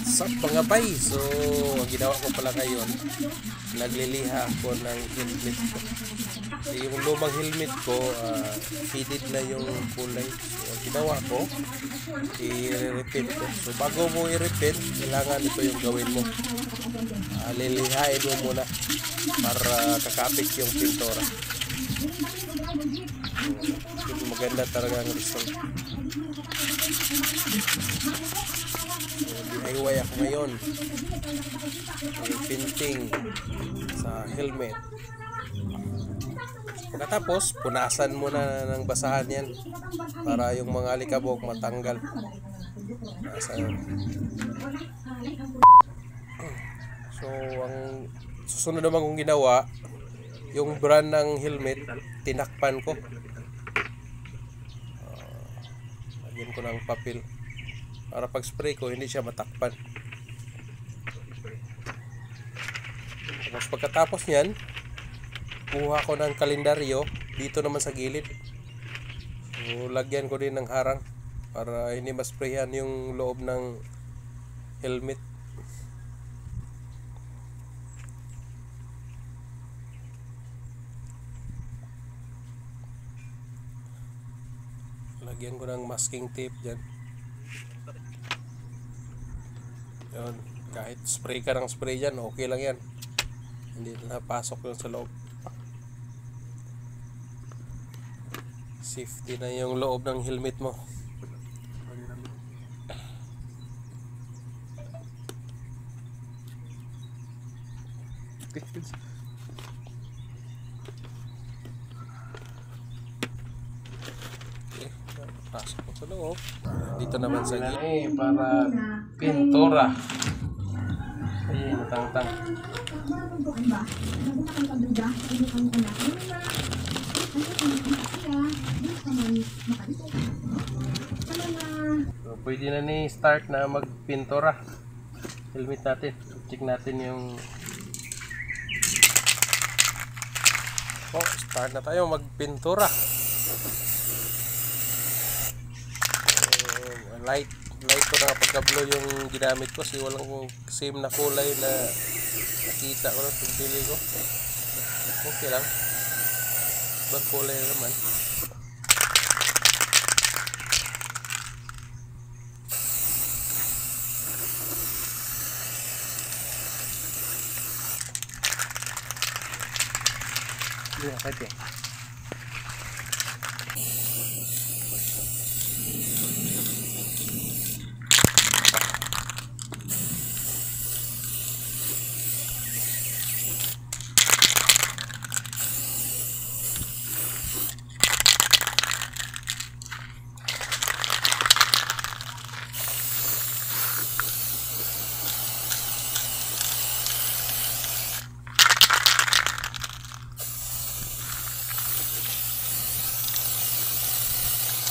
Sa mga bay, so ang ginawa ko pala ngayon, nagliliha ako ng helmet ko. So, yung lumang helmet ko, faded na yung kulay. So ang ginawa ko, i-repaint ko. So bago mo i-repaint, kailangan ito yung gawin mo. Lilihain mo muna para kakapit yung pintura. So, maganda talaga ang result. DIY ako ngayon painting sa helmet. Pagkatapos punasan mo na ng basahan yan para yung mga alikabok matanggal. So ang susunod naman kong ginawa, yung brand ng helmet tinakpan ko. Lagyan ko ng papel para pag spray ko hindi siya matakpan. Tapos pagkatapos nyan, kuha ko ng kalendaryo dito naman sa gilid. So lagyan ko din ng harang para hindi masprayhan yung loob ng helmet. Lagyan ko ng masking tape dyan. Yun. Kahit spray ka ng spray dyan, okay lang yan. Hindi na napasok yun sa loob. Safety na yung loob ng helmet mo. Pasok ko sa loob. Dito naman sa gilid para pintura. Ay, matang-tang. So, pwede na ni start na magpintura. Helmet natin. Check natin yung start na tayo magpintura. Light ko na pagka-blue yung ginamit ko kasi walang same na kulay na nakita ko ng pagpili ko. Okay lang, ibang kulay naman. Yeah, okay.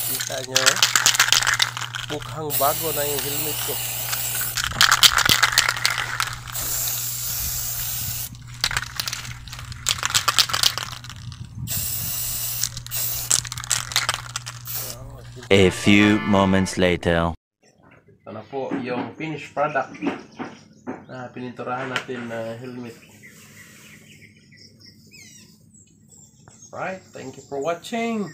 Kita nyo, mukhang bago na yung helmet ko. A few moments later. Ito na po yung finished product na pininturahan natin na helmet. Right, thank you for watching.